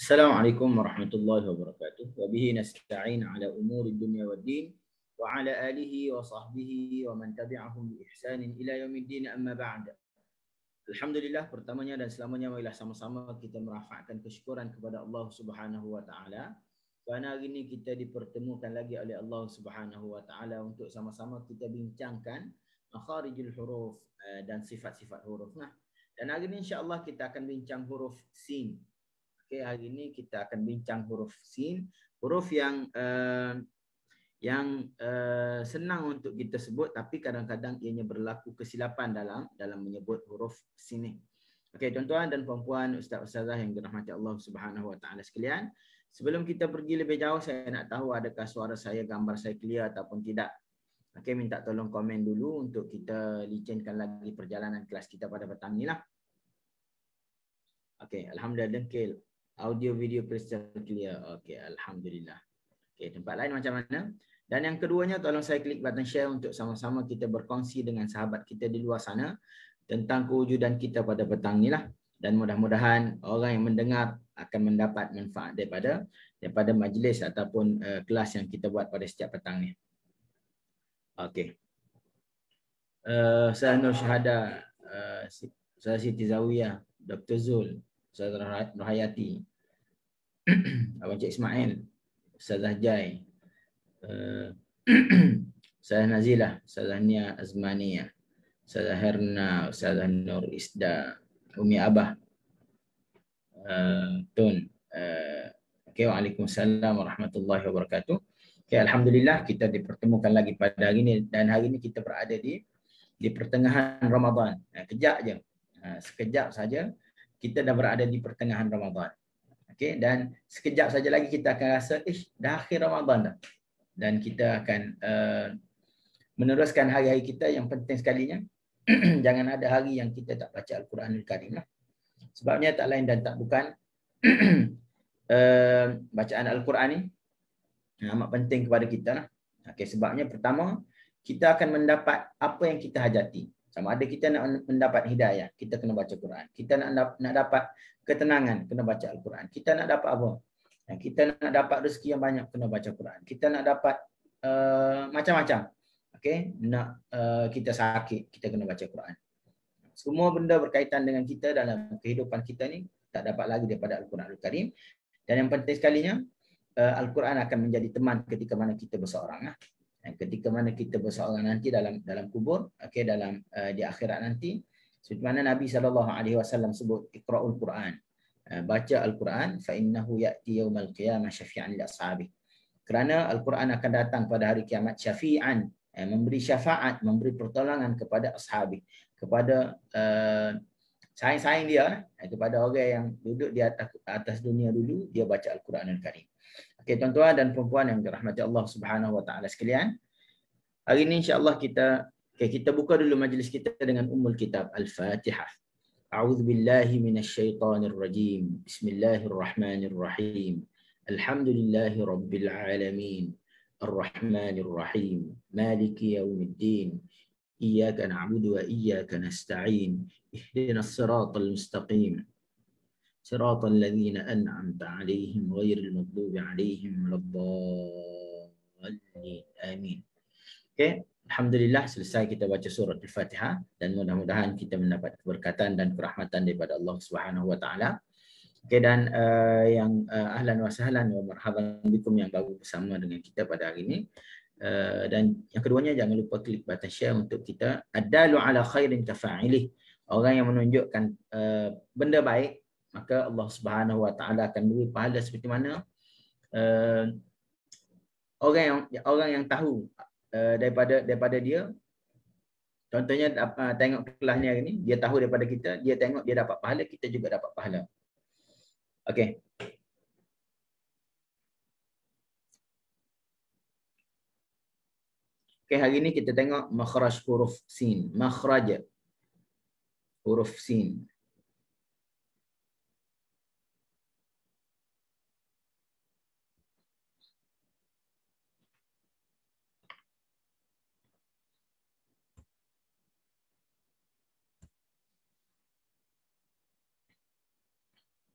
Assalamualaikum warahmatullahi wabarakatuh. Wa bihi nasta'in ala umuri dunya waddin wa ala alihi wa sahbihi wa man tabi'ahum bi ihsanin ila yaumiddin, amma ba'd. Alhamdulillah, pertamanya dan selamanya marilah sama-sama kita merafakkan kesyukuran kepada Allah Subhanahu wa taala kerana hari ini kita dipertemukan lagi oleh Allah Subhanahu wa taala untuk sama-sama kita bincangkan makharijul huruf dan sifat-sifat huruf. Nah, dan hari ini insya-Allah kita akan bincang huruf sin. Okey, hari ini kita akan bincang huruf sin, huruf yang senang untuk kita sebut, tapi kadang-kadang ianya berlaku kesilapan dalam menyebut huruf sin ni. Okey, tuan-tuan dan puan-puan, ustaz-ustazah yang dirahmati Allah Subhanahu wa taala sekalian, sebelum kita pergi lebih jauh, saya nak tahu adakah suara saya, gambar saya clear ataupun tidak. Okey, minta tolong komen dulu untuk kita licenkan lagi perjalanan kelas kita pada petang ni lah. Okey, alhamdulillah dengkil. Audio video crystal clear. Okey, alhamdulillah. Okey, tempat lain macam mana? Dan yang keduanya, tolong saya klik button share untuk sama-sama kita berkongsi dengan sahabat kita di luar sana tentang kewujudan kita pada petang ni lah. Dan mudah-mudahan orang yang mendengar akan mendapat manfaat daripada majlis ataupun kelas yang kita buat pada setiap petang ni. Okey. Saya Nur Syahada, saya Siti Zawiyah, Dr. Zul, Ustaz Nurhayati, Abang Cik Ismail, Ustazah Jai, Ustazah Nazilah, Ustazah Nia Azmaniyah, Ustazah Herna, Ustazah Nur Isda, Umi Abah, Tun. Okay, waalaikumsalam warahmatullahi wabarakatuh. Okay, alhamdulillah kita dipertemukan lagi pada hari ini, dan hari ini kita berada di pertengahan Ramadan. Kejap je, sekejap saja kita dah berada di pertengahan Ramadan. Okey, dan sekejap saja lagi kita akan rasa dah akhir Ramadan dah. Dan kita akan meneruskan hari-hari kita yang penting sekalinya. Jangan ada hari yang kita tak baca Al-Quranul Karim lah. Sebabnya tak lain dan tak bukan bacaan Al-Quran ni amat penting kepada kita lah. Okey, sebabnya pertama, kita akan mendapat apa yang kita hajati. Sama ada kita nak mendapat hidayah, kita kena baca Quran. Kita nak dapat ketenangan, kena baca Al-Quran. Kita nak dapat apa? Kita nak dapat rezeki yang banyak, kena baca Quran. Kita nak dapat macam-macam. Okey, nak kita sakit, kita kena baca Quran. Semua benda berkaitan dengan kita dalam kehidupan kita ni tak dapat lagi daripada Al-Quran Al-Karim. Dan yang penting sekalinya, Al-Quran akan menjadi teman ketika mana kita berseorang. Ketika mana kita berseorang nanti dalam kubur, okey, dalam di akhirat nanti, seperti mana Nabi SAW sebut, Iqra'ul Quran, baca Al-Quran, fa innahu ya'ti yaumal qiyamah syafi'an li ashabi. Kerana Al-Quran akan datang pada hari kiamat syafi'an, memberi syafaat, memberi pertolongan kepada ashabi, kepada saing-saing dia, kepada orang yang duduk di atas dunia dulu, dia baca Al-Quran Al-Karim. Okey, tuan-tuan dan puan-puan yang dirahmati Allah Subhanahu wa taala sekalian. Hari ini insya-Allah kita buka dulu majlis kita dengan ummul kitab Al-Fatihah. A'udzubillahi minasyaitonir rajim. Bismillahirrahmanirrahim. Alhamdulillahirabbil alamin. Arrahmanir rahim. Maliki yaumiddin. Iyyaka na'budu wa iyyaka nasta'in. Ihdinas siratal mustaqim. صراط الذين أنعمت عليهم غير المغضوب عليهم ولا الضالين آمين. Okey, alhamdulillah selesai kita baca surah Al-Fatihah, dan mudah-mudahan kita mendapat keberkatan dan kerahmatan daripada Allah Subhanahu wa taala. Okey, dan yang ahlan wa sahlan wa marhaban bikum yang baru bersama dengan kita pada hari ini. Dan yang keduanya, jangan lupa klik button share untuk kita. Ad-dalu ala khairin kafa'ilih. Orang yang menunjukkan benda baik, maka Allah Subhanahu wa taala akan beri pahala seperti mana orang yang tahu daripada dia. Contohnya tengok kelas ni hari ni, dia tahu daripada kita, dia tengok dia dapat pahala, kita juga dapat pahala. Okey. Okey, hari ni kita tengok makhraj huruf sin, makhraj huruf sin.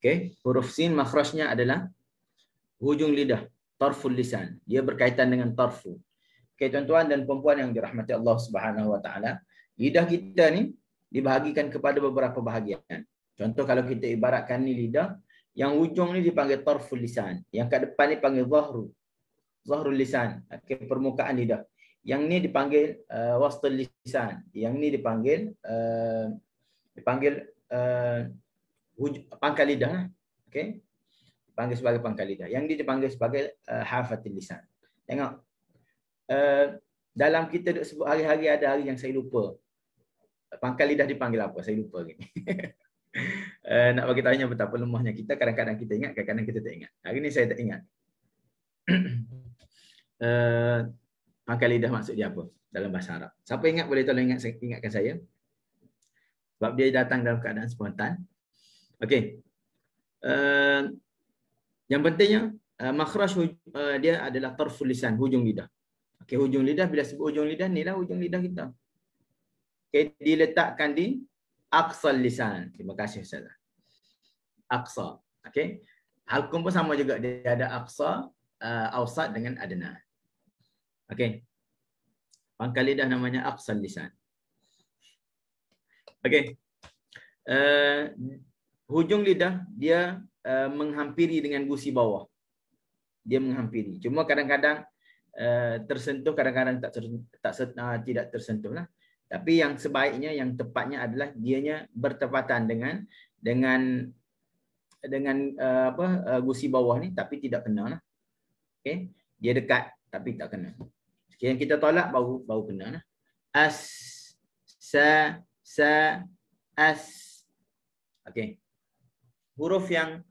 Okey, huruf sin makhrajnya adalah hujung lidah, tarful lisan. Dia berkaitan dengan tarfu. Okey, tuan-tuan dan puan-puan yang dirahmati Allah Subhanahu wa taala, lidah kita ni dibahagikan kepada beberapa bahagian. Contoh kalau kita ibaratkan ni lidah, yang hujung ni dipanggil tarful lisan, yang kat depan ni panggil zahrul lisan, okey, permukaan lidah. Yang ni dipanggil wastul lisan, yang ni dipanggil pangkal lidah lah. Okey. Dipanggil sebagai pangkal lidah. Yang ni dipanggil sebagai hafatul lisan. Tengok. Dalam kita duk sebut hari-hari ada hari yang saya lupa. Pangkal lidah dipanggil apa? Saya lupa lagi. Nak bagi tahunya betapa lemahnya kita, kadang-kadang kita ingat, kadang-kadang kita tak ingat. Hari ni saya tak ingat. Pangkal lidah maksud dia apa dalam bahasa Arab? Siapa ingat boleh tolong ingatkan saya. Sebab dia datang dalam keadaan spontan. Okey. Yang pentingnya makhraj dia adalah tarful lisan, hujung lidah. Okey, hujung lidah, bila sebut hujung lidah, inilah hujung lidah kita. Okey, diletakkan di aqsal lisan. Terima kasih Ustaz. Aqsa. Okey. Halqum pun sama juga, dia ada aqsa, awsat dengan adna. Okey. Pangkal lidah namanya aqsal lisan. Okey. Hujung lidah dia menghampiri dengan gusi bawah. Dia menghampiri. Cuma kadang-kadang tersentuh, kadang-kadang tidak tersentuh lah. Tapi yang sebaiknya, yang tepatnya adalah dianya bertepatan dengan gusi bawah ni, tapi tidak kena lah. Okey. Dia dekat tapi tak kena. Okay, yang kita tolak baru kena lah. As, sa, as. Okey. Huruf yang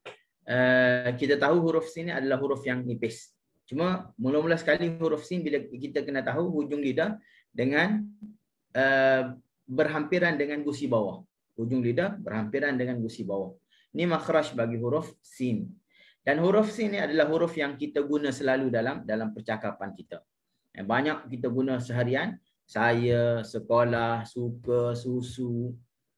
kita tahu huruf sin ni adalah huruf yang nipis. Cuma mula-mula sekali huruf sin bila kita kena tahu hujung lidah dengan berhampiran dengan gusi bawah. Hujung lidah berhampiran dengan gusi bawah. Ini makhraj bagi huruf sin. Dan huruf sin ni adalah huruf yang kita guna selalu dalam percakapan kita. Banyak kita guna seharian. Saya, sekolah, suka, susu.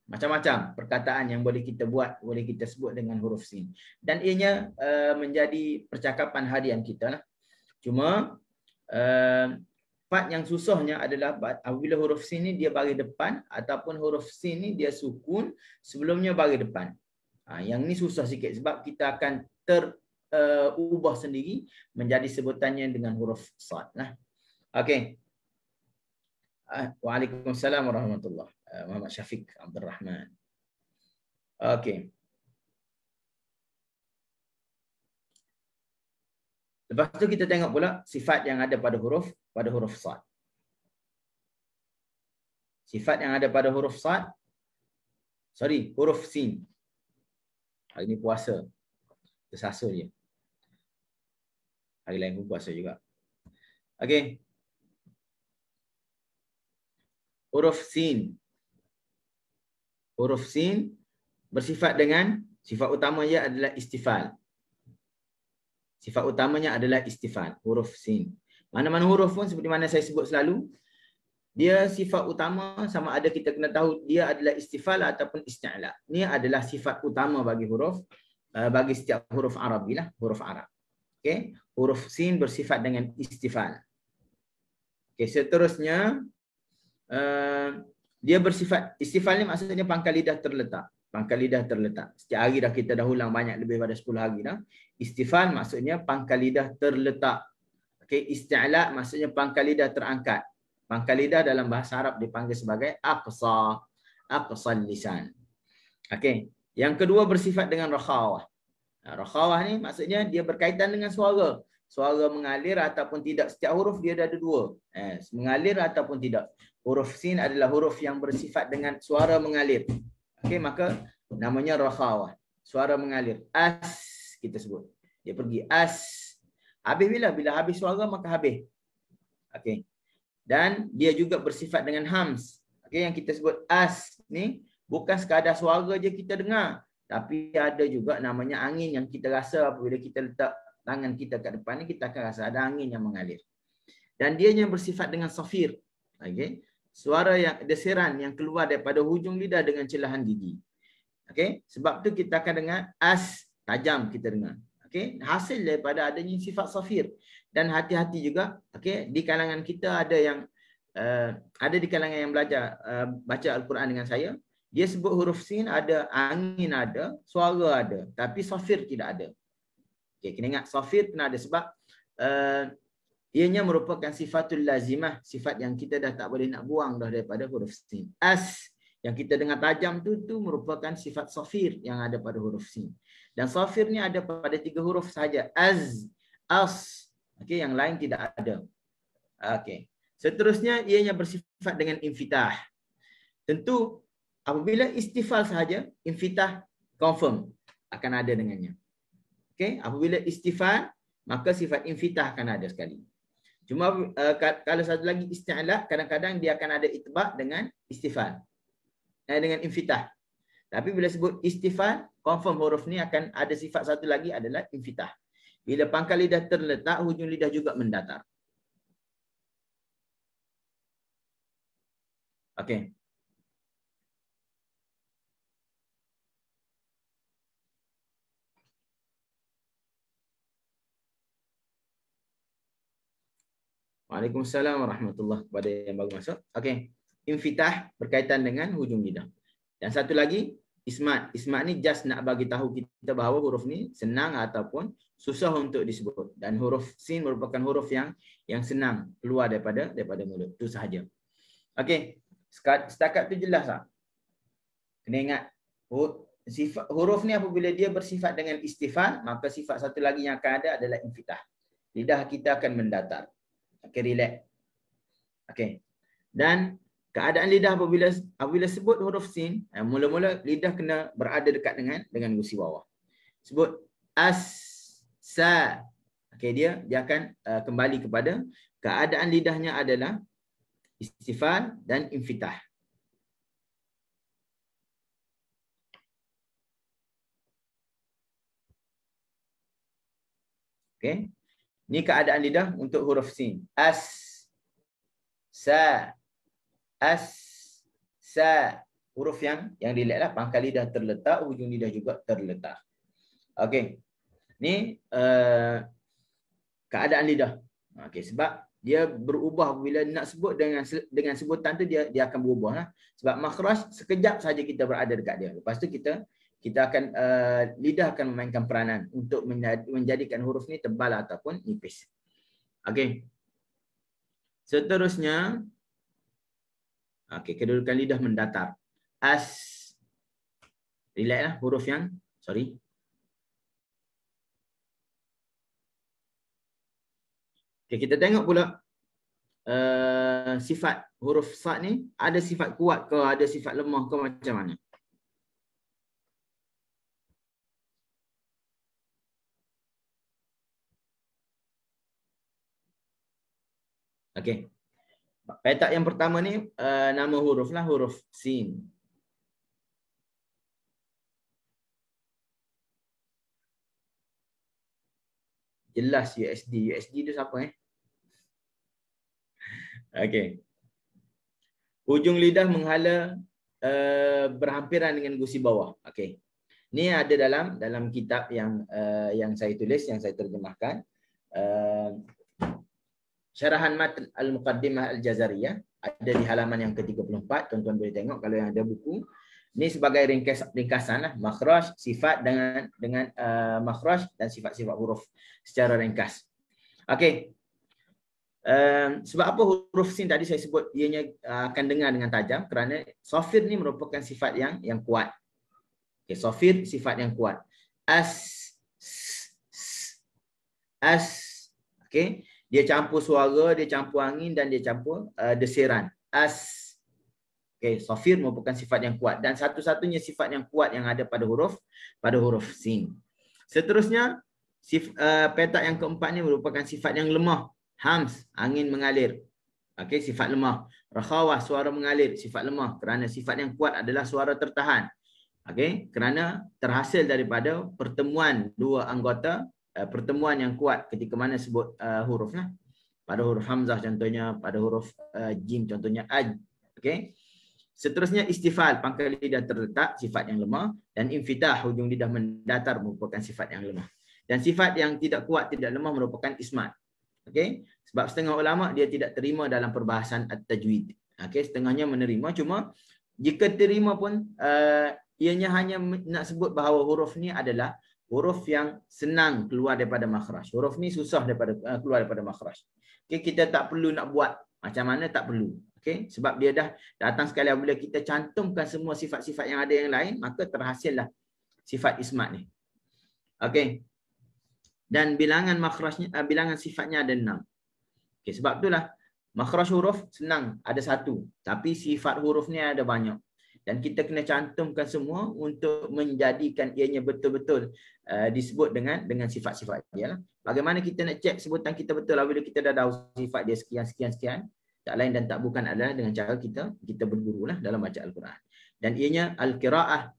Macam-macam perkataan yang boleh kita buat, boleh kita sebut dengan huruf sin. Dan ianya menjadi percakapan harian kita lah. Cuma part yang susahnya adalah apabila huruf sin ni dia bagi depan ataupun huruf sin ni dia sukun sebelumnya bagi depan. Yang ni susah sikit sebab kita akan terubah sendiri menjadi sebutannya dengan huruf sad lah. Okey. Waalaikumsalam warahmatullahi wabarakatuh. Muhammad Syafiq Abdul Rahman. Okey. Lepas tu kita tengok pula sifat yang ada pada huruf sad. Sifat yang ada pada huruf sad. Huruf sin. Hari ni puasa. Tersasul je. Hari lain pun puasa juga. Okey. Huruf sin. Huruf sin bersifat dengan sifat utamanya adalah istifal. Sifat utamanya adalah istifal, huruf sin. Mana-mana huruf pun seperti mana saya sebut selalu, dia sifat utama sama ada kita kena tahu dia adalah istifal ataupun isti'la. Ini adalah sifat utama bagi huruf, bagi setiap huruf Arabi lah, huruf Arab. Okey, huruf sin bersifat dengan istifal. Okey, seterusnya dia bersifat istifal ni maksudnya pangkal lidah terletak. Pangkal lidah terletak. Setiap hari dah kita dah ulang banyak lebih pada 10 hari dah. Istifal maksudnya pangkal lidah terletak. Okey, isti'la maksudnya pangkal lidah terangkat. Pangkal lidah dalam bahasa Arab dipanggil sebagai aqsal lisan. Okey, yang kedua bersifat dengan rakhawah. Rakhawah ni maksudnya dia berkaitan dengan suara. Suara mengalir ataupun tidak. Setiap huruf dia ada dua. Mengalir ataupun tidak. Huruf sin adalah huruf yang bersifat dengan suara mengalir. Okey, maka namanya rakhawah. Suara mengalir. As kita sebut. Dia pergi as. Habis bila? Bila habis suara maka habis. Okey. Dan dia juga bersifat dengan hams. Okey, yang kita sebut as ni bukan sekadar suara je kita dengar, tapi ada juga namanya angin yang kita rasa apabila kita letak tangan kita kat depan ni, kita akan rasa ada angin yang mengalir. Dan dia yang bersifat dengan safir. Okey. Suara yang desiran yang keluar daripada hujung lidah dengan celahan gigi. Okey, sebab tu kita akan dengar as tajam kita dengar. Okey, hasil daripada adanya sifat safir. Dan hati-hati juga, okey, di kalangan kita ada yang ada di kalangan yang belajar baca Al-Quran dengan saya, dia sebut huruf sin ada, angin ada, suara ada, tapi safir tidak ada. Okey, kena ingat safir kena ada sebab ianya merupakan sifatul lazimah, sifat yang kita dah tak boleh nak buang dah daripada huruf sin. As yang kita dengar tajam tu merupakan sifat safir yang ada pada huruf sin. Dan safir ni ada pada 3 huruf saja. Az, as. Okey, yang lain tidak ada. Okey. Seterusnya ianya bersifat dengan infitah. Tentu apabila istifal sahaja, infitah confirm akan ada dengannya. Okey, apabila istifal maka sifat infitah akan ada sekali. Cuma kalau satu lagi isti'la, kadang-kadang dia akan ada itbaq dengan istifal. Dengan infitah. Tapi bila sebut istifal, confirm huruf ni akan ada sifat satu lagi adalah infitah. Bila pangkal lidah terletak, hujung lidah juga mendatar. Okey. Waalaikumsalam warahmatullahi kepada yang baru masuk. Okey. Infitah berkaitan dengan hujung lidah. Dan satu lagi, ismat. Ismat ni just nak bagi tahu kita bahawa huruf ni senang ataupun susah untuk disebut. Dan huruf sin merupakan huruf yang senang keluar daripada mulut. Itu sahaja. Okey. Setakat tu jelas tak? Kena ingat, sifat huruf ni apabila dia bersifat dengan istifal, maka sifat satu lagi yang akan ada adalah infitah. Lidah kita akan mendatar. Okey, relax. Okey. Dan keadaan lidah apabila sebut huruf sin, mula-mula lidah kena berada dekat dengan gusi bawah. Sebut as, sa. Okey, dia akan kembali kepada keadaan lidahnya adalah istifal dan infitah. Okey. Ini keadaan lidah untuk huruf sin. As, sa, as, sa. Huruf yang relax lah. Pangkal lidah terletak, hujung lidah juga terletak. Okey. Ni keadaan lidah. Okey, sebab dia berubah bila nak sebut dengan sebutan tu dia akan berubah lah. Sebab makhraj sekejap saja kita berada dekat dia. Lepas tu kita akan lidah akan memainkan peranan untuk menjadikan huruf ni tebal ataupun nipis. Okey. Seterusnya, okey, kedudukan lidah mendatar. As. Relax lah huruf yang, sorry. Okey, kita tengok pula sifat huruf sad ni ada sifat kuat ke, ada sifat lemah ke, macam mana? Okey. Petak yang pertama ni nama huruf lah, huruf sin. Jelas USD. USD tu siapa Okey. Hujung lidah menghala berhampiran dengan gusi bawah. Okey. Ni ada dalam kitab yang saya tulis, yang saya terjemahkan. Syarahan Matn Al-Muqaddimah Al-Jazariyah ada di halaman yang ke-34. Tuan-tuan boleh tengok kalau yang ada buku. Ini sebagai ringkasan lah, makhraj, sifat dengan makhraj dan sifat-sifat huruf secara ringkas. Okey. Sebab apa huruf sin tadi saya sebut ianya akan dengar dengan tajam, kerana safir ni merupakan sifat yang kuat. Okey, safir sifat yang kuat. As, okey. Dia campur suara, dia campur angin dan dia campur desiran. As. Okey, safir merupakan sifat yang kuat dan satu-satunya sifat yang kuat yang ada pada huruf sin. Seterusnya petak yang keempat ni merupakan sifat yang lemah. Hams, angin mengalir. Okey, sifat lemah. Rakhawah, suara mengalir, sifat lemah. Kerana sifat yang kuat adalah suara tertahan. Okey, kerana terhasil daripada pertemuan dua anggota, pertemuan yang kuat ketika mana sebut huruf lah. Pada huruf hamzah contohnya, pada huruf jim contohnya aj. Okey. Seterusnya istifal, pangkal lidah terletak, sifat yang lemah. Dan infitah, hujung lidah mendatar, merupakan sifat yang lemah. Dan sifat yang tidak kuat, tidak lemah merupakan ismat. Okey, sebab setengah ulama dia tidak terima dalam perbahasan at-tajwid. Okey, setengahnya menerima, cuma jika terima pun ianya hanya nak sebut bahawa huruf ni adalah huruf yang senang keluar daripada makhraj. Huruf ni susah daripada keluar daripada makhraj. Okey, kita tak perlu nak buat macam mana, tak perlu. Okey, sebab dia dah datang sekali bila kita cantumkan semua sifat-sifat yang ada yang lain, maka terhasillah sifat ismat ni. Okey. Dan bilangan makhrajnya, bilangan sifatnya ada 6. Okey, sebab itulah makhraj huruf senang, ada 1, tapi sifat huruf ni ada banyak. Dan kita kena cantumkan semua untuk menjadikan ianya betul-betul disebut dengan sifat-sifat dia lah. Bagaimana kita nak cek sebutan kita betul lah bila kita dah tahu sifat dia sekian. Tak lain dan tak bukan adalah dengan cara kita bergurulah dalam baca Al-Quran. Dan ianya al-qiraah,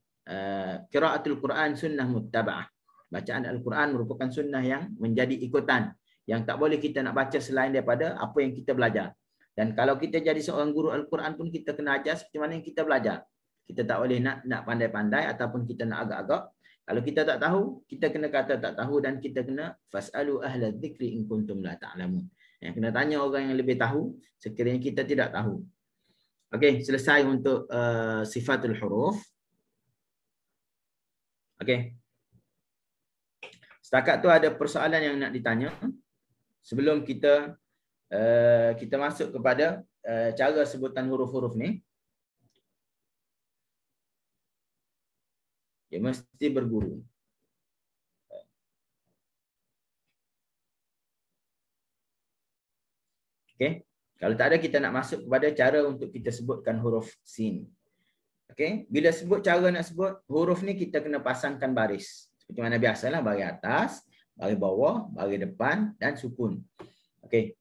qiraatul Quran sunnah muttaba'ah. Bacaan Al-Quran merupakan sunnah yang menjadi ikutan, yang tak boleh kita nak baca selain daripada apa yang kita belajar. Dan kalau kita jadi seorang guru Al-Quran pun kita kena ajar seperti mana yang kita belajar. Kita tak boleh nak pandai-pandai ataupun kita nak agak-agak. Kalau kita tak tahu, kita kena kata tak tahu, dan kita kena fasalu ahla dzikri in kuntum la ta'lamun. Yang kena tanya orang yang lebih tahu sekiranya kita tidak tahu. Okey, selesai untuk sifatul huruf. Okey. Setakat tu ada persoalan yang nak ditanya sebelum kita masuk kepada cara sebutan huruf-huruf ni. Dia mesti berguru. Okey. Kalau tak ada, kita nak masuk kepada cara untuk kita sebutkan huruf sin. Okey. Bila sebut cara nak sebut huruf ni, kita kena pasangkan baris. Seperti mana biasalah, baris atas, baris bawah, baris depan dan sukun. Okey.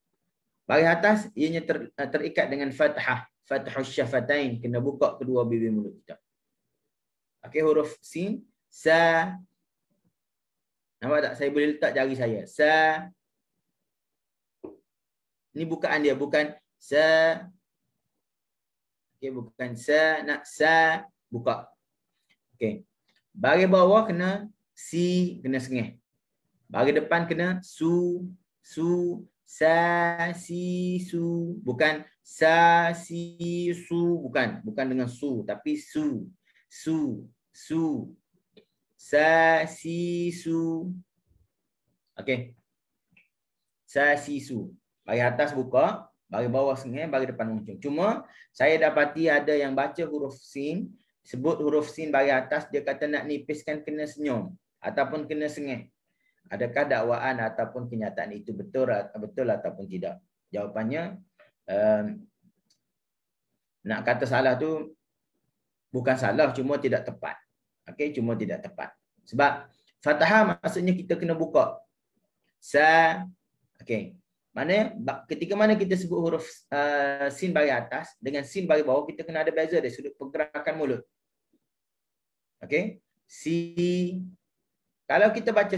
Baris atas ianya terikat dengan fathah, fathus syafatain, kena buka kedua bibir mulut kita. Okey, huruf sin, sa. Nampak tak? Saya boleh letak jari saya. Sa. Ini bukaan dia, bukan sa. Okey, bukan sa, nak sa, buka. Okey. Baris bawah kena si, kena sengih. Baris depan kena su, sa, si, su. Bukan sa, si, su. Bukan dengan su, tapi su. Sa, si, su. Okey. Sa, si, su. Baris atas buka, baris bawah sengih, baris depan muncung. Cuma saya dapati ada yang baca huruf sin, sebut huruf sin baris atas, dia kata nak nipiskan kena senyum ataupun kena sengih. Adakah dakwaan ataupun kenyataan itu betul ataupun tidak? Jawapannya, nak kata salah tu bukan salah, cuma tidak tepat. Okey, cuma tidak tepat. Sebab fathah maksudnya kita kena buka. Sa, okey. Mana ketika mana kita sebut huruf sin baris atas dengan sin baris bawah, kita kena ada beza dari sudut pergerakan mulut. Okey. Si. Kalau kita baca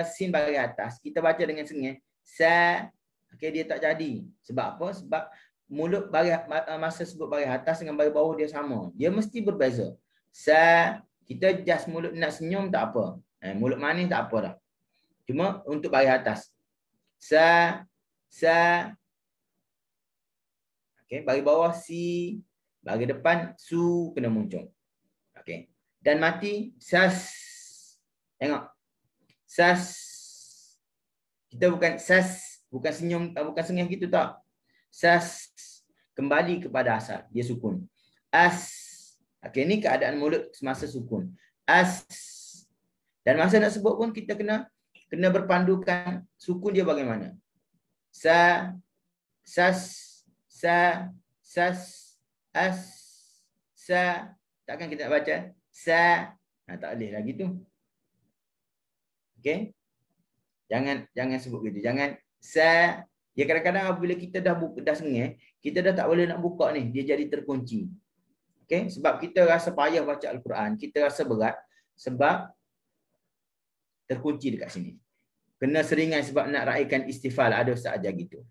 sin baris atas, kita baca dengan sengih, sa. Okey, dia tak jadi. Sebab apa? Sebab mulut baris, masa sebut baris atas dengan baris bawah dia sama. Dia mesti berbeza. Sa, kita just mulut nak senyum tak apa. Mulut manis tak apa dah. Cuma untuk baris atas. Sa. Okey, baris bawah si, baris depan su, kena muncung. Okey. Dan mati sas. Tengok. Sas. Kita bukan sas, bukan senyum, bukan sengih gitu tak. Sas, kembali kepada asal, dia sukun. As. Okey, ni keadaan mulut semasa sukun. As. Dan masa nak sebut pun kita kena berpandukan sukun dia bagaimana. Sa, sas, sa, sas, as, sa. Takkan kita nak baca sa. Tak boleh lagi tu. Okey. Jangan sebut gitu. Jangan sa. Ya, kadang-kadang apabila kita dah sengih, kita dah tak boleh nak buka ni, dia jadi terkunci. Okey, sebab kita rasa payah baca Al-Quran, kita rasa berat sebab terkunci dekat sini. Kena seringai sebab nak raikan istifal. Ada ustaz ajar gitu.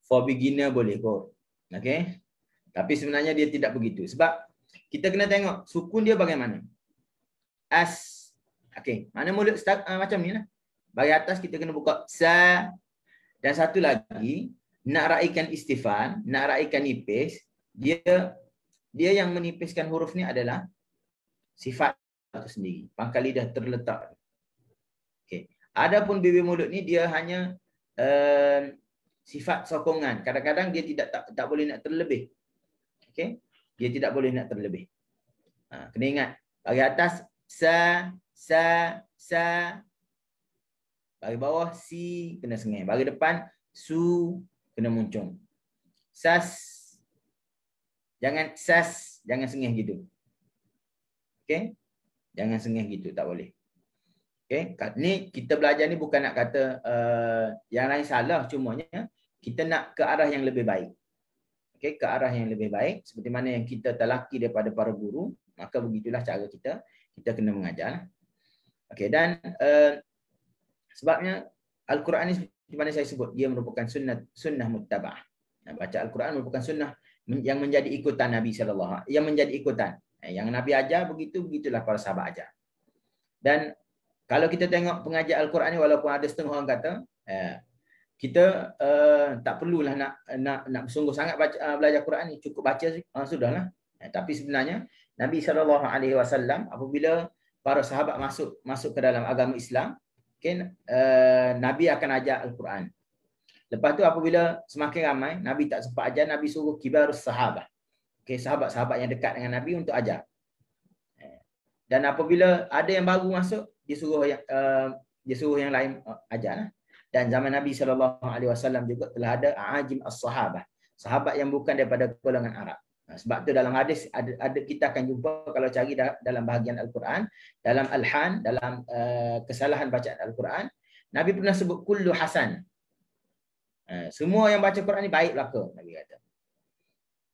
For beginner boleh kot. Okey. Tapi sebenarnya dia tidak begitu. Sebab kita kena tengok sukun dia bagaimana. As. Okey, mana mulut macam ni lah. Bagi atas kita kena buka sa. Dan satu lagi, nak raikan istifan, nak raikan nipis, dia yang menipiskan huruf ni adalah sifat itu sendiri. Pangkal lidah terletak. Okey. Adapun bibir mulut ni dia hanya sifat sokongan. Kadang-kadang dia tak boleh nak terlebih. Okey. Dia tidak boleh nak terlebih. Kena ingat. Bagi atas sa. Bagi bawah si kena sengih. Bagi depan su kena muncung. Sas. Jangan sas, jangan sengih gitu. Okey? Jangan sengih gitu, tak boleh. Okey, ni kita belajar ni bukan nak kata yang lain salah, cumanya kita nak ke arah yang lebih baik. Okey, ke arah yang lebih baik seperti mana yang kita telaki daripada para guru, maka begitulah cara kita kena mengajar. Okey, dan sebabnya Al-Quran ni seperti mana saya sebut, dia merupakan sunnah muttaba'ah. Baca Al-Quran merupakan sunnah yang menjadi ikutan Nabi sallallahu alaihi wasallam, yang menjadi ikutan. Yang Nabi ajar begitulah para sahabat ajar. Dan kalau kita tengok pengajar Al-Quran ni, walaupun ada setengah orang kata kita tak perlulah nak bersungguh sangat belajar Quran ni, cukup baca sudahlah. Tapi sebenarnya Nabi sallallahu alaihi wasallam apabila para sahabat masuk ke dalam agama Islam, Nabi akan ajar Al-Quran. Lepas tu apabila semakin ramai, Nabi tak sempat ajar, Nabi suruh kibarus sahabat. Sahabat-sahabat yang dekat dengan Nabi untuk ajar. Dan apabila ada yang baru masuk, dia suruh yang lain ajarlah. Dan zaman Nabi SAW juga telah ada a'ajim as-sahabah, sahabat yang bukan daripada golongan Arab. Sebab tu dalam hadis ada kita akan jumpa, kalau cari dalam bahagian Al-Quran, dalam Al-Han, dalam kesalahan bacaan Al-Quran, Nabi pernah sebut kullu hasan. Semua yang baca Quran ni baik belaka, Nabi kata.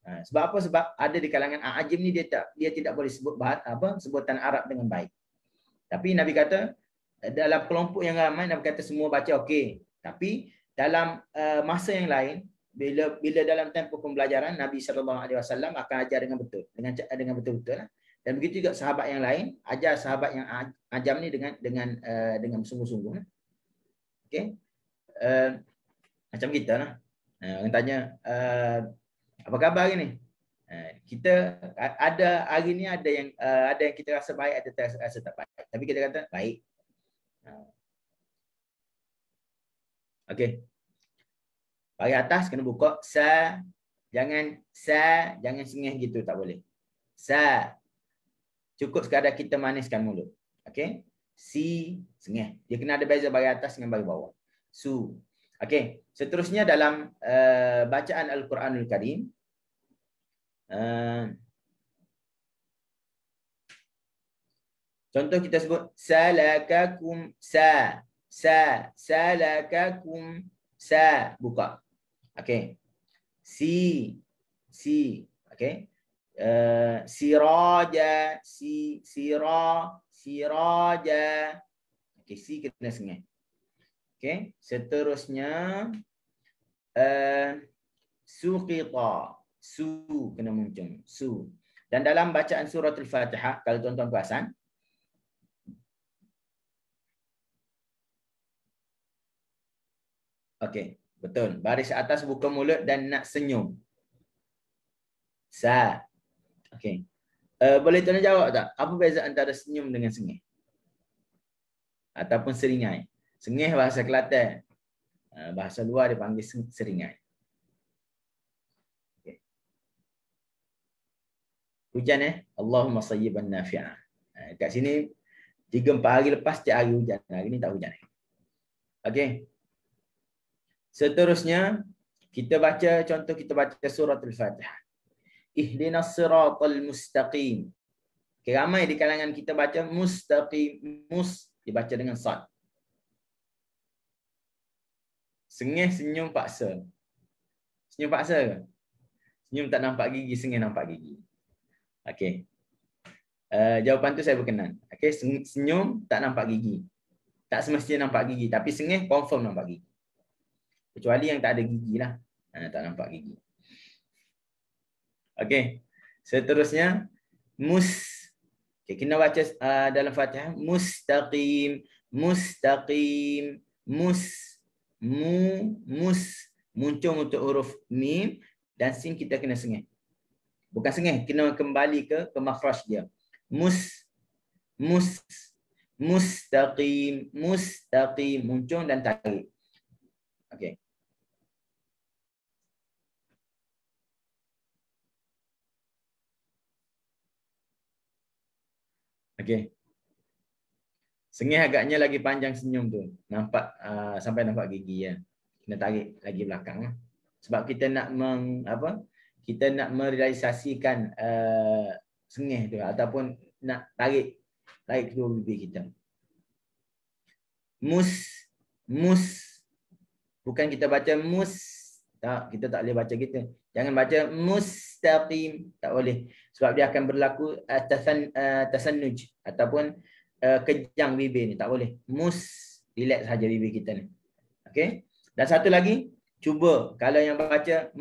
Sebab apa? Sebab ada di kalangan a'ajim ni dia tidak boleh sebut sebutan Arab dengan baik. Tapi Nabi kata dalam kelompok yang ramai, Nabi kata semua baca okey. Tapi dalam masa yang lain, bila dalam tempoh pembelajaran, Nabi SAW akan ajar dengan betul, dengan betul-betul lah. Dan begitu juga sahabat yang lain, ajar sahabat yang ajam ni dengan sungguh-sungguh lah. Okey. Macam kita lah. Orang tanya, apa khabar hari ni? Kita ada hari ni ada yang kita rasa baik, ada rasa tak baik. Tapi kita kata baik. Okey. Bagi atas kena buka jangan sengih gitu, tak boleh. Cukup sekadar kita maniskan mulut. Okey? Si sengih. Dia kena ada beza bagi atas dengan bagi bawah. Su. Okey. Seterusnya dalam bacaan Al-Quranul Karim, contoh kita sebut salakakum salakakum buka. Okey. Si. Okey. Siraja siraja. Okey, si kena sengih. Okey, seterusnya suqita, su kena muncul, su. Dan dalam bacaan surah Al-Fatihah, kalau tuan-tuan perasan, okey, betul. Baris atas buka mulut dan nak senyum. Okey. Boleh tuan jawab tak? Apa beza antara senyum dengan sengih? Ataupun seringai? Sengih bahasa Kelantan. Bahasa luar dia panggil seringai. Okay. Hujan Allahumma sayyiban nafi'ah. Kat sini 3-4 hari lepas setiap hari hujan. Hari ni tak hujan. Okey. Seterusnya kita baca surah Al-Fatihah. Ihdinas siratal mustaqim. Okay, ramai di kalangan kita baca mustaqim, dibaca dengan sad. Sengih senyum paksa. Senyum paksa ke? Senyum tak nampak gigi, sengih nampak gigi. Okey. Jawapan tu saya berkenan. Okey, senyum tak nampak gigi. Tak semestinya nampak gigi, tapi sengih confirm nampak gigi. Kecuali yang tak ada gigi lah. Tak nampak gigi. Okey. Seterusnya mus. Okay, kena baca dalam Fatihah mustaqim, mustaqim, mus, muncung untuk huruf mim dan sin kita kena sengih. Bukan sengih, kena kembali ke makhraj dia. Mus, mustaqim, mustaqim, muncung dan tarik. Okey. Okey. Sengih agaknya lagi panjang senyum tu. Nampak sampai nampak gigi ya. Kena tarik lagi belakang lah. Sebab kita nak kita nak merealisasikan sengih tu ataupun nak tarik kedua bibir kita. Mus. Bukan kita baca mus. Tak, kita tak boleh baca gitu. Jangan baca mustaqim, tak boleh. Sebab dia akan berlaku tasannuj ataupun kejang bibir ni, tak boleh. Relax saja bibir kita ni. Okey. Dan satu lagi, cuba kalau yang baca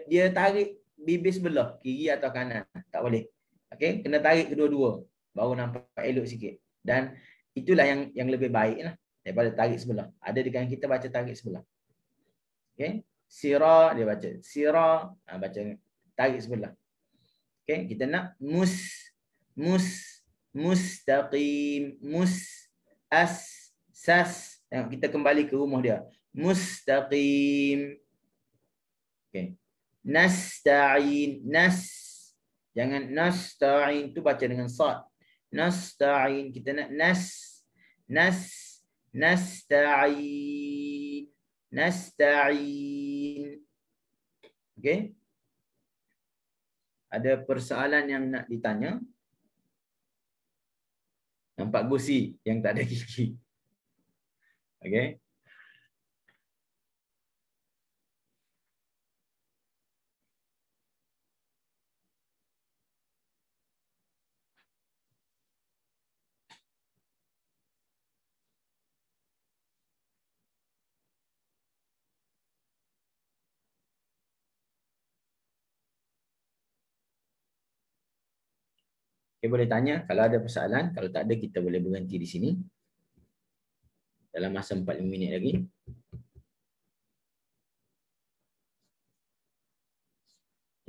dia tarik bibir sebelah, kiri atau kanan, tak boleh. Okey, kena tarik kedua-dua baru nampak elok sikit. Dan itulah yang lebih baiklah daripada tarik sebelah. Ada di kalangan kita baca tarik sebelah. Okey. Sira dia baca. Sira baca tarik sebelah. Okey, kita nak mustaqim, sas. Tengok, kita kembali ke rumah dia. Mustaqim. Okey. Nasta'in, jangan nasta'in tu baca dengan sad. Nasta'in, kita nak nasta'in. Okey. Ada persoalan yang nak ditanya? Nampak gusi yang tak ada gigi. Okey. Okay, boleh tanya kalau ada persoalan. Kalau tak ada, kita boleh berhenti di sini. Dalam masa 45 minit lagi.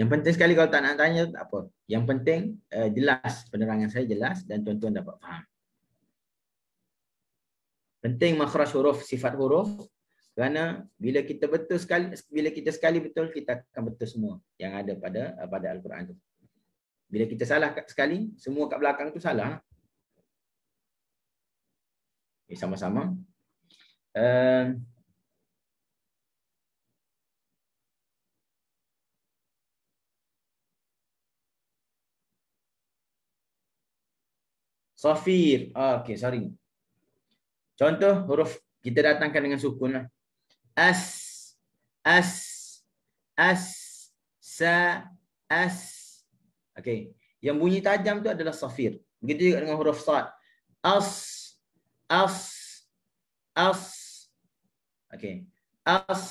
Yang penting sekali kalau tak nak tanya, tak apa. Yang penting jelas, penerangan saya jelas dan tuan-tuan dapat faham. Penting makhraj huruf, sifat huruf. Kerana bila kita sekali betul, kita akan betul semua yang ada pada Al-Quran itu. Bila kita salah sekali, semua kat belakang tu salah. Okay, sama-sama. Safir. Okey, sorry. Contoh huruf kita datangkan dengan sukun lah. As, sa, as. Okey. Yang bunyi tajam tu adalah safir. Begitu juga dengan huruf sad. As. Okey. As,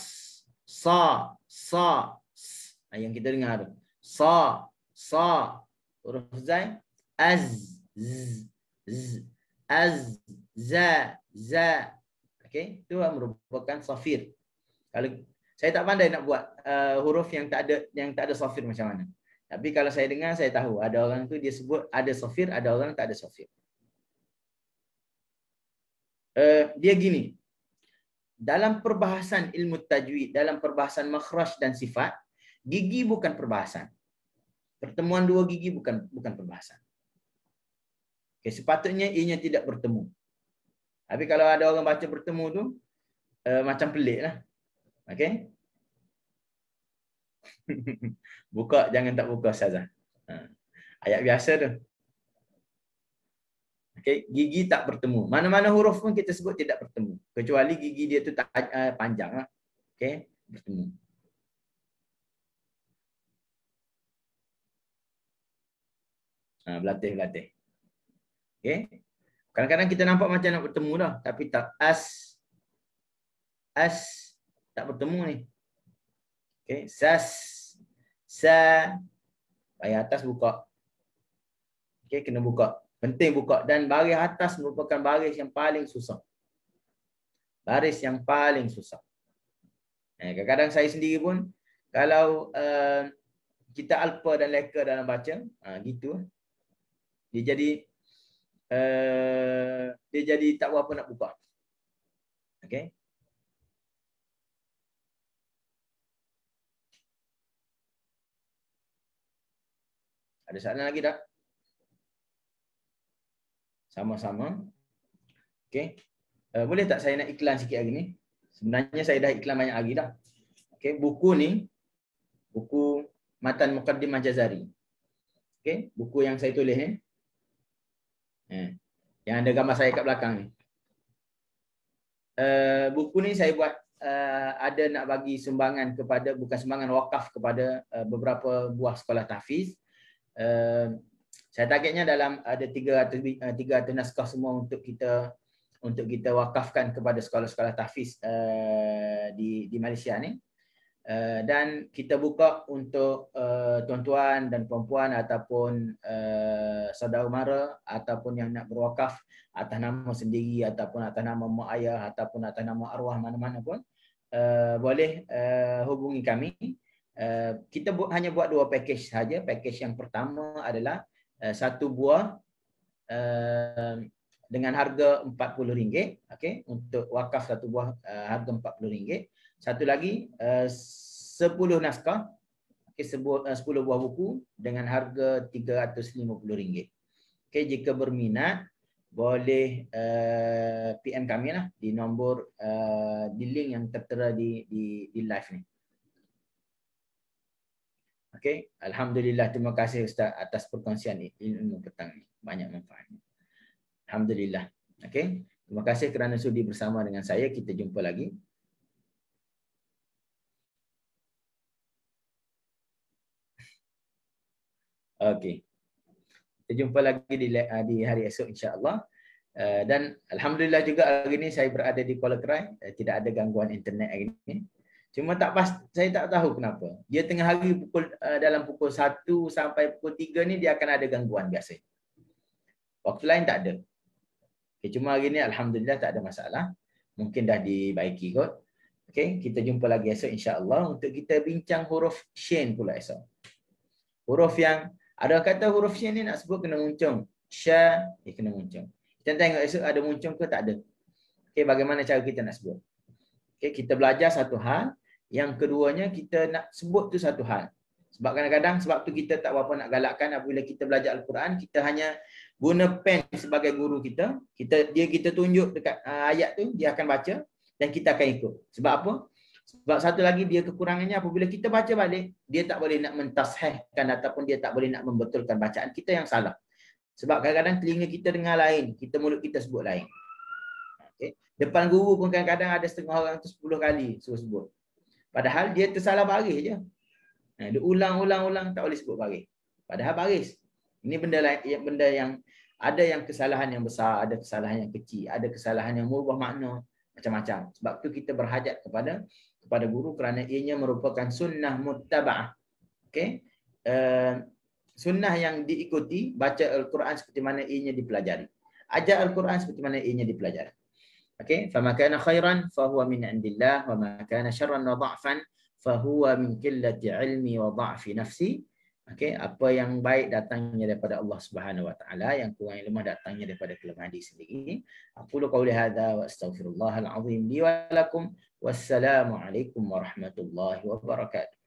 sa. Yang kita dengar tu. Sa. Huruf zai. Za. Okey, itu merupakan safir. Kalau saya tak pandai nak buat huruf yang tak ada safir macam mana. Tapi kalau saya dengar, saya tahu ada orang tu dia sebut ada safir, ada orang tak ada safir. Dia gini. Dalam perbahasan ilmu tajwid, dalam perbahasan makhraj dan sifat, gigi bukan perbahasan. Pertemuan dua gigi bukan perbahasan. Okay, sepatutnya ianya tidak bertemu. Tapi kalau ada orang baca bertemu tu, macam pelik lah. Okay? Buka, jangan tak buka Ustazah. Ayat biasa tu. Okay? Gigi tak bertemu. Mana-mana huruf pun kita sebut tidak bertemu. Kecuali gigi dia tu tak panjang lah. Okay? Bertemu. Berlatih. Okay? Kadang-kadang kita nampak macam nak bertemu dah. Tapi tak. As tak bertemu ni. Okay? Sas. Sa. Baris atas buka. Okey, kena buka. Penting buka. Dan baris atas merupakan baris yang paling susah. Baris yang paling susah. Kadang-kadang saya sendiri pun, kalau kita alpa dan leka dalam baca, gitu. Dia jadi tak berapa nak buka. Okey. Ada soalan lagi tak? Sama-sama. Okey. Boleh tak saya nak iklan sikit hari ni? Sebenarnya saya dah iklan banyak hari dah. Okey, buku ni buku Matan Muqaddimah Jazari. Okey, buku yang saya tulis ni. Yang ada gambar saya kat belakang ni. Buku ni saya buat ada nak bagi sumbangan kepada, bukan sumbangan, wakaf kepada beberapa buah sekolah tahfiz. Saya targetnya dalam ada 300 naskah semua untuk kita wakafkan kepada sekolah-sekolah tahfiz di Malaysia ni. Dan kita buka untuk tuan-tuan dan puan-puan ataupun saudara mara ataupun yang nak berwakaf atas nama sendiri ataupun atas nama mak ayah ataupun atas nama arwah mana-mana pun, boleh hubungi kami. Kita hanya buat 2 package saja. Package yang pertama adalah 1 buah dengan harga RM40, okey, untuk wakaf 1 buah harga RM40. Satu lagi 10 naskah, okey, 10 buah buku dengan harga RM350. Okey, jika berminat boleh PM kami lah di nombor di link yang tertera di live ni. Okey, alhamdulillah, terima kasih Ustaz atas perkongsian ilmu petang ni. Banyak manfaatnya. Alhamdulillah. Okey, terima kasih kerana sudi bersama dengan saya. Kita jumpa lagi. Okey. Kita jumpa lagi di hari esok insya-Allah. Dan alhamdulillah juga hari ini saya berada di Kuala Kerai, tidak ada gangguan internet hari ini. Cuma saya tak tahu kenapa. Dia tengah hari dalam pukul 1 sampai pukul 3 ni dia akan ada gangguan biasa. Waktu lain tak ada. Okay, cuma hari ni alhamdulillah tak ada masalah. Mungkin dah dibaiki kot. Okey, kita jumpa lagi esok insya-Allah untuk kita bincang huruf shin pula esok. Huruf yang ada kata huruf shin ni nak sebut kena muncung. Sya, kena muncung. Kita tengok esok ada muncung ke tak ada. Okey, bagaimana cara kita nak sebut? Okey, kita belajar satu hal, yang keduanya kita nak sebut tu satu hal. Sebab kadang-kadang sebab tu kita tak berapa nak galakkan apabila kita belajar Al-Quran, kita hanya guna pen sebagai guru kita. Kita tunjuk dekat ayat tu, dia akan baca dan kita akan ikut. Sebab apa? Sebab satu lagi dia kekurangannya apabila kita baca balik, dia tak boleh nak mentashihkan ataupun dia tak boleh nak membetulkan bacaan kita yang salah. Sebab kadang-kadang telinga kita dengar lain, mulut kita sebut lain. Okay. Depan guru pun kadang-kadang ada setengah orang tu 10 kali suruh sebut. Padahal dia tersalah baris je. Dia ulang-ulang tak boleh sebut baris. Padahal baris. Ini benda yang ada yang kesalahan yang besar, ada kesalahan yang kecil, ada kesalahan yang merubah makna macam-macam. Sebab tu kita berhajat kepada guru kerana ianya merupakan sunnah muttaba'ah. Okey. Sunnah yang diikuti, baca Al-Quran seperti mana ianya dipelajari. Ajar Al-Quran seperti mana ianya dipelajari. Okey, fama kana khairan fahuwa min indillah wa ma kana syarran wa dha'fan fahuwa min qillati ilmi wa dha'fi nafsi. Okey, apa yang baik datangnya daripada Allah Subhanahu wa taala, yang kurang yang lemah datangnya daripada kelemahan diri sendiri. Aqulu qawli hadza wa astaghfirullahal azim li wa lakum. Wassalamu alaikum warahmatullahi wabarakatuh.